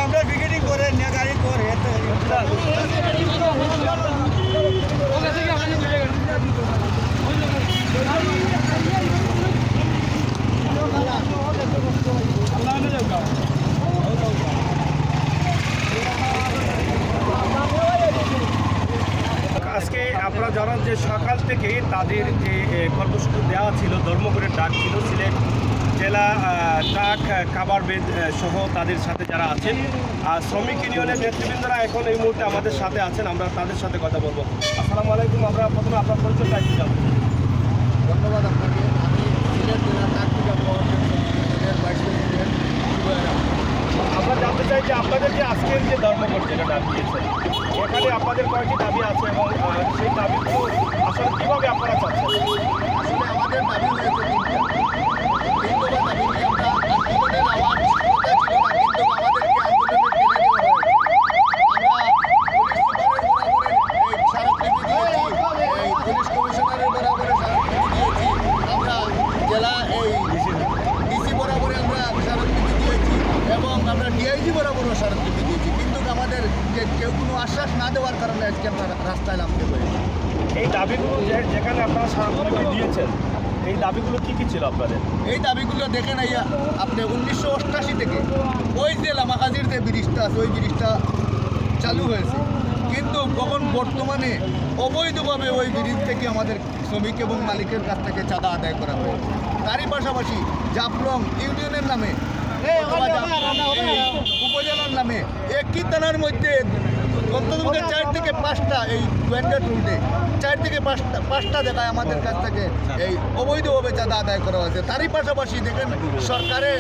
আমরা ব্রিগেডিং করে গাড়ি করে আজকে আপনারা জানান যে সকাল থেকে তাদের যে কর্মসূচি দেওয়া ছিল ধর্মঘটের ডাক ছিল সিলেট জেলা ট্রাক খাবার বেদ সহ তাদের সাথে যারা আছেন আর শ্রমিক ইউনিয়নের নেতৃবৃন্দরা এখন এই মুহূর্তে আমাদের সাথে আছেন, আমরা তাদের সাথে কথা বলবো। আসসালামু আলাইকুম। আমরা প্রথমে আপনার পরিচয়টা একটু জানবো। ধন্যবাদ আপনাকে। আমি সিলেট জেলা ট্রাক আমরা জানতে চাই যে আপনাদের যে আজকের যে ধর্মঘট যেটা ডাক দিয়েছে এখানে আপনাদের কয়েকটি দাবি আছে এবং সেই দাবিগুলো আসলে কীভাবে আপনারা চাচ্ছেন? আসলে আমাদের দাবি হয়েছে তিনটা দাবি নিয়ে আমরা আন্দোলনের আওয়াজ কথা ছিল না, কিন্তু আমাদেরকে আন্দোলনে টেনে দেওয়া হয়েছে। আমরা পুলিশ সুপারের বরাবরে এই স্মারকলিপি দিয়েছি, আমরা জেলা এই ডিসি বরাবরে আমরা স্মারকলিপি দিয়েছি এবং আমরা ডিআইজি বরাবরও স্মারকলিপি দিয়েছি, কিন্তু আমাদের যে কেউ কোনো আশ্বাস না দেওয়ার কারণে আজকে আমরা রাস্তায় নামতে হয়েছে। এই দাবিগুলো যেখানে আপনারা স্মারকলিপি দিয়েছেন এই দাবিগুলো কী কী ছিল আপনাদের? এই দাবিগুলো দেখেন আইয়া আপনি 1988 থেকে ওই যে লামাকাজির যে ব্রিজটা আছে ওই ব্রিজটা চালু হয়েছে, কিন্তু কখন বর্তমানে অবৈধভাবে ওই ব্রিজ থেকে আমাদের শ্রমিক এবং মালিকের কাছ থেকে চাঁদা আদায় করা হয়েছে। তারই পাশাপাশি জাফলং ইউনিয়নের নামে অথবা উপজেলার নামে একই থানার মধ্যে অন্তত 4 থেকে 5টা এই গোয়েন্দা রুটে 4 থেকে 5টা জায়গায় আমাদের কাছ থেকে এই অবৈধভাবে চাঁদা আদায় করা হয়েছে। তারই পাশাপাশি দেখেন সরকারে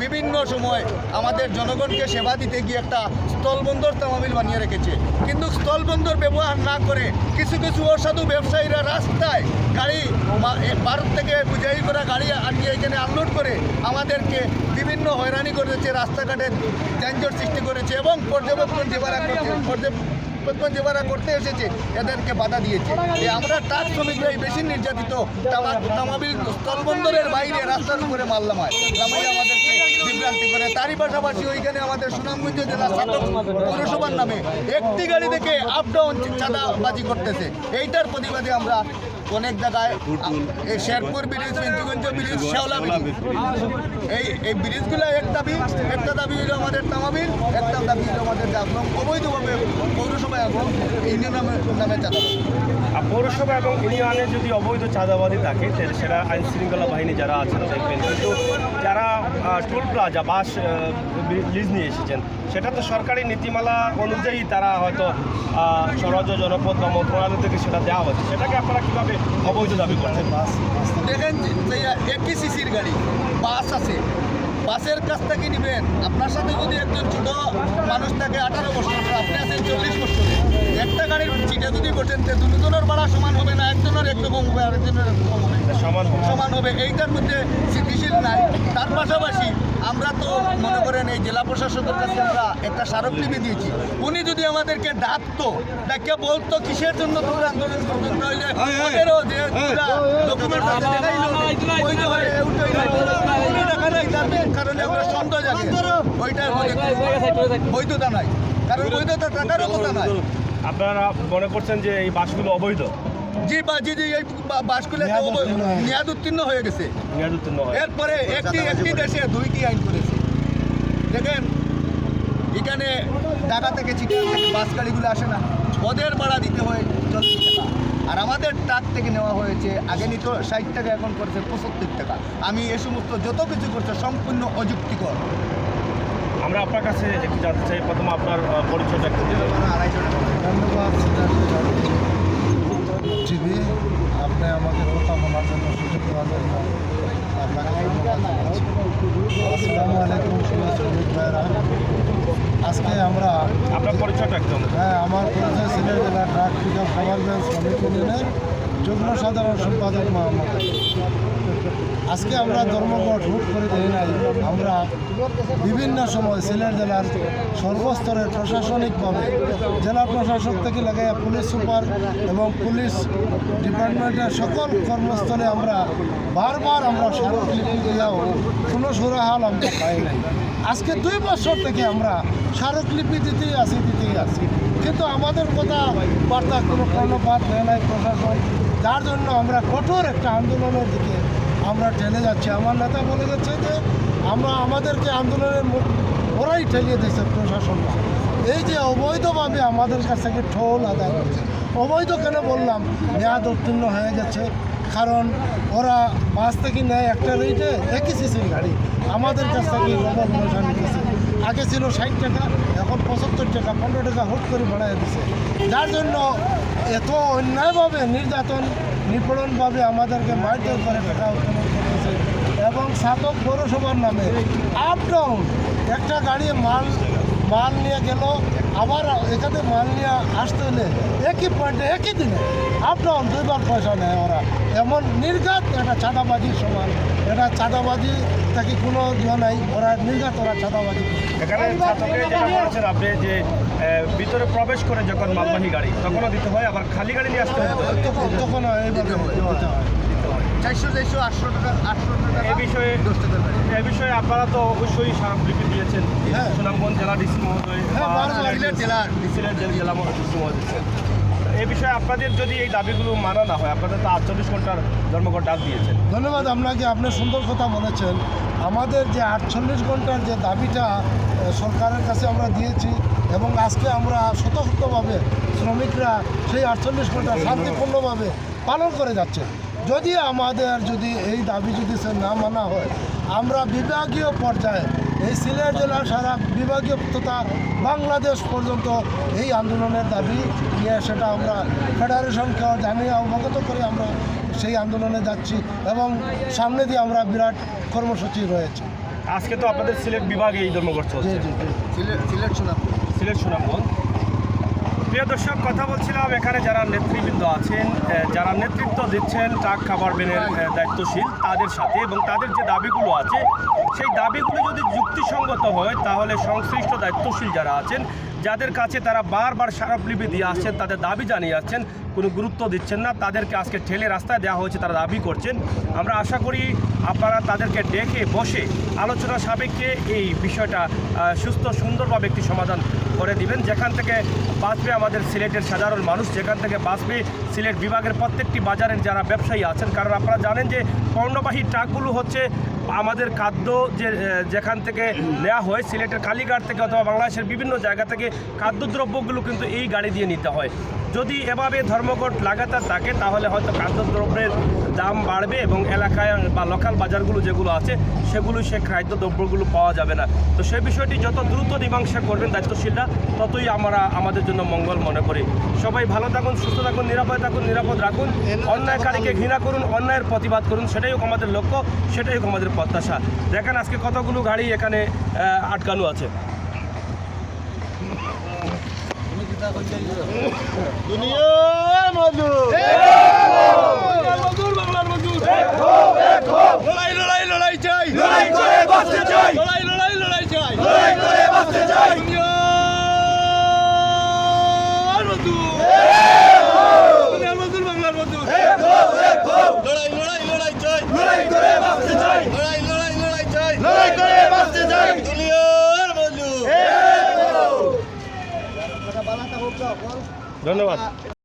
বিভিন্ন সময় আমাদের জনগণকে সেবা দিতে গিয়ে একটা স্থলবন্দর তামাবিল বানিয়ে রেখেছে, কিন্তু স্থলবন্দর ব্যবহার না করে কিছু কিছু অসাধু ব্যবসায়ীরা রাস্তায় গাড়ি ভারত থেকে বুঝাই করা গাড়ি আনিয়ে এখানে আনলোড করে আমাদেরকে বিভিন্ন হয়রানি করেছে, রাস্তাঘাটে যানজট সৃষ্টি করেছে এবং পর্যবেক্ষণ যেবারা করতে এসেছে এদেরকে বাধা দিয়েছে। আমরা ট্রাক শ্রমিকরাই বেশি নির্যাতিত, তামাবিল স্থলবন্দরের বাইরে রাস্তার উপরে মারলাম হয় আমাদেরকে বিভ্রান্তি করে। তারই পাশাপাশি ওইখানে আমাদের সুনামগঞ্জ জেলা ছাত্র পৌরসভার নামে একটি গাড়ি থেকে আপ ডাউন চাঁদাবাজি করতেছে। এইটার প্রতিবাদে আমরা অনেক জায়গায় এই শেরপুর ব্রিজ, পেন্টিগঞ্জ ব্রিজ, শেওলা ব্রিজ, এই ব্রিজগুলো একটা দাবি হলো আমাদের তামাবিল, একটা দাবি হলো আমাদের জাফলং অবৈধভাবে পৌরসভা এবং ইউনিয়ন নামে চাঁদাবাজি। পৌরসভা এবং ইউনিয়নে যদি অবৈধ চাঁদাবাজি থাকে তাহলে সেটা আইন শৃঙ্খলা বাহিনী যারা আছেন দেখবেন, কিন্তু যারা টোল প্লাজা বাস লিজ নিয়ে এসেছেন সেটা তো সরকারি নীতিমালা অনুযায়ী তারা হয়তো স্বরাজ্য জনপদ বা মন্ত্রণালয় থেকে সেটা দেওয়া হচ্ছে, সেটাকে আপনারা কীভাবে অবৈধ দাবি করছেন? দেখেন একই সিসির গাড়ি বাস আছে, বাসের কাছ থেকে নেবেন। আপনার সাথে যদি একজন ছোট মানুষ থাকে 18 বছর, আপনি আছেন 40 বছর, একটা গাড়ির চিটে যদি বসেন দুজনের ভাড়া সমান হবে না, একজনের একরকম হবে আরেকজনের একরকম হবে, সমান হবে। এইটার মধ্যে স্থিতিশীল নাই। তার পাশাপাশি আমরা তো মনে করেন এই জেলা প্রশাসকের কাছে আমরা একটা স্মারকলিপি দিয়েছি, উনি যদি আমাদেরকে ডাকতো ডাকে বলতো কিসের জন্য তোমরা আন্দোলন করতেন, তাহলে ওদেরও যে ডকুমেন্ট আছে দেখাইলো ওইটা হয় উনি দেখা নাই, তার কারণে আমরা সন্দেহ জাগে ওইটার বৈধতা নাই, কারণ বৈধতা টাকারও কথা নাই। আপনারা মনে করছেন যে এই বাসগুলো অবৈধ? জি এই বাসগুলো মেয়াদ উত্তীর্ণ হয়ে গেছে। এরপরে একটি দেশে 2টি আইন করেছে। দেখেন এখানে ঢাকা থেকে চিটাগাং থেকে বাস গাড়িগুলো আসে না, ওদের ভাড়া দিতে হয় 40 টাকা, আর আমাদের ট্রাক থেকে নেওয়া হয়েছে আগে নিত 60 টাকা, এখন করছে 75 টাকা। আমি এ সমস্ত যত কিছু করছে সম্পূর্ণ অযুক্তিকর। আমরা আপনার কাছে একটু জানতে চাই, প্রথমে আপনার পরিচয়টা একটু দিলেন। ধন্যবাদ টিভি, আপনি আমাকে কথা বলার জন্য সুযোগ দেওয়ার জন্য আপনাকে ধন্যবাদ জানাচ্ছি। আসসালামু আলাইকুম শ্রমিক ভাইরা। আজকে আমরা আপনার পরিচয়টা একদম আমার পরিচয় সিলেট জেলা ট্রাক পিকআপ গভর্নমেন্ট শ্রমিক ইউনিয়নের যুগ্ম সাধারণ সম্পাদক মোহাম্মদ। আজকে আমরা ধর্মঘট হুট করে দিই নাই। আমরা বিভিন্ন সময় সিলেট জেলার সর্বস্তরের প্রশাসনিকভাবে জেলা প্রশাসক থেকে লাগাইয়া পুলিশ সুপার এবং পুলিশ ডিপার্টমেন্টের সকল কর্মস্থলে আমরা বারবার আমরা স্মারকলিপি দিয়েও কোনো সুরাহাল আমরা পাই নাই। আজকে 2 বছর থেকে আমরা স্মারকলিপি দিতেই আছি। কিন্তু আমাদের কথা বার্তা কোনো কর্ণপাত নেয় নাই প্রশাসন, যার জন্য আমরা কঠোর একটা আন্দোলনের দিকে আমরা ঠেলে যাচ্ছি। আমার নেতা বলে গেছে যে আমাদেরকে আন্দোলনের ওরাই ঠেলিয়ে দিয়েছে প্রশাসন। এই যে অবৈধভাবে আমাদের কাছ থেকে টোল আদায় করছে, অবৈধ কেন বললাম, মেয়াদ উত্তীর্ণ হয়ে গেছে। কারণ ওরা বাস থেকে নেয় একটা রেটে, একই সিসির গাড়ি আমাদের কাছ থেকে ডবল পয়সা নিতেছে। আগে ছিল 60 টাকা, এখন 75 টাকা, 15 টাকা হুট করে বাড়াই দিচ্ছে। যার জন্য এত অন্যায়ভাবে নির্যাতন নিপীড়নভাবে আমাদেরকে মারধর করে টাকা উত্তোলন করতেছে। এবং সাতক পৌরসভার নামে আপ ডাউন একটা গাড়ি মাল নিয়ে গেল, আবার এখানে মাল নিয়ে আসতে হলে একই পয়েন্টে একই দিনে আপ ডাউন 2 বার পয়সা নেয় ওরা। এমন নির্ঘাত এটা চাঁদাবাজির সমান। এটা চাঁদাবাজি তাকে কোনো নাই, ওরা নির্ঘাত ওরা চাঁদাবাজি করে। এখানে ছাত্রকে যেটা বলেছেন আপনি যে ভিতরে প্রবেশ করে যখন মালবাহী গাড়ি তখনও দিতে হয়, আবার খালি গাড়ি নিয়ে আসতে হয়। তখন এইভাবে দিতে হয়। 400 800 টাকা 800 টাকা এই বিষয়ে আপনারা তো অবশ্যই স্মারকলিপি দিয়েছেন হ্যাঁ। সুনামগঞ্জ জেলা ডিসি মহোদয়, হ্যাঁ, বারবার সিলেট জেলার সিলেট জেলা ডিসি মহোদয় দিচ্ছেন। এই বিষয়ে আপনাদের যদি এই দাবিগুলো মানা না হয়, আপনাদের তো 48 ঘন্টার ধর্মঘট ডাক দিয়েছেন। ধন্যবাদ আপনাকে, আপনি সুন্দর কথা বলেছেন। আমাদের যে 48 ঘন্টার যে দাবিটা সরকারের কাছে আমরা দিয়েছি এবং আজকে আমরা শতভাবে শ্রমিকরা সেই 48 ঘন্টা শান্তিপূর্ণভাবে পালন করে যাচ্ছে। যদি এই দাবি যদি না মানা হয়, আমরা বিভাগীয় পর্যায়ে এই সিলেট জেলার সারা বিভাগীয় তথা বাংলাদেশ পর্যন্ত এই আন্দোলনের দাবি নিয়ে সেটা আমরা ফেডারেশনকেও জানিয়ে অবগত করে আমরা সেই আন্দোলনে যাচ্ছি এবং সামনে দিয়ে আমরা বিরাট কর্মসূচি রয়েছে। আজকে তো আপনাদের সিলেট বিভাগে এই ধর্মঘট চলছে। সিলেট সুনামগঞ্জ। প্রিয় দর্শক, কথা বলছিলাম এখানে যারা নেতৃবৃন্দ আছেন, যারা নেতৃত্ব দিচ্ছেন ট্রাক খাবার ভ্যানের দায়িত্বশীল তাদের সাথে, এবং তাদের যে দাবিগুলো আছে সেই দাবিগুলো যদি যুক্তিসঙ্গত হয় তাহলে সংশ্লিষ্ট দায়িত্বশীল যারা আছেন, যাদের কাছে তারা বারবার স্মারকলিপি দিয়ে আসছেন, তাদের দাবি জানিয়ে আসছেন, কোনো গুরুত্ব দিচ্ছেন না, তাদেরকে আজকে ঠেলে রাস্তায় দেওয়া হয়েছে, তারা দাবি করছেন। আমরা আশা করি আপনারা তাদেরকে ডেকে বসে আলোচনা সাপেক্ষে এই বিষয়টা সুস্থ সুন্দরভাবে একটি সমাধান করে দিবেন, যেখান থেকে বাঁচবে আমাদের সিলেটের সাধারণ মানুষ, যেখান থেকে বাঁচবে সিলেট বিভাগের প্রত্যেকটি বাজারের যারা ব্যবসায়ী আছেন। কারণ আপনারা জানেন যে পণ্যবাহী ট্রাকগুলো হচ্ছে আমাদের খাদ্য যেখান থেকে নেওয়া হয়, সিলেটের কালীঘাট থেকে অথবা বাংলাদেশের বিভিন্ন জায়গা থেকে খাদ্যদ্রব্যগুলো কিন্তু এই গাড়ি দিয়ে নিতে হয়। যদি এভাবে ধর্মঘট লাগাতার থাকে তাহলে হয়তো খাদ্যদ্রব্যের দাম বাড়বে এবং এলাকায় বা লোকাল বাজারগুলো যেগুলো আছে সেগুলো সে খাদ্যদ্রব্যগুলো পাওয়া যাবে না। তো সেই বিষয়টি যত দ্রুত মীমাংসা করবেন দায়িত্বশীলরা, ততই আমরা আমাদের জন্য মঙ্গল মনে করি। সবাই ভালো থাকুন, সুস্থ থাকুন, নিরাপদ রাখুন, অন্যায়কারীকে ঘৃণা করুন, অন্যায়ের প্রতিবাদ করুন, সেটাই হোক আমাদের লক্ষ্য, সেটাই হোক আমাদের প্রত্যাশা। দেখেন আজকে কতগুলো গাড়ি এখানে আটকানো আছে। দুনিয়ার মজদুর বাংলার মজদুর, লড়াই চাই, লড়াই করে বাঁচতে চাই, লড়াই চাই, লড়াই করে বাঁচতে চাই। দুনিয়ার মজদুর বাংলার মজদুর, লড়াই চাই, লড়াই করে বাঁচতে চাই, লড়াই চাই, লড়াই করে বাঁচতে চাই। দুনিয়ার মজদুর। ধন্যবাদ।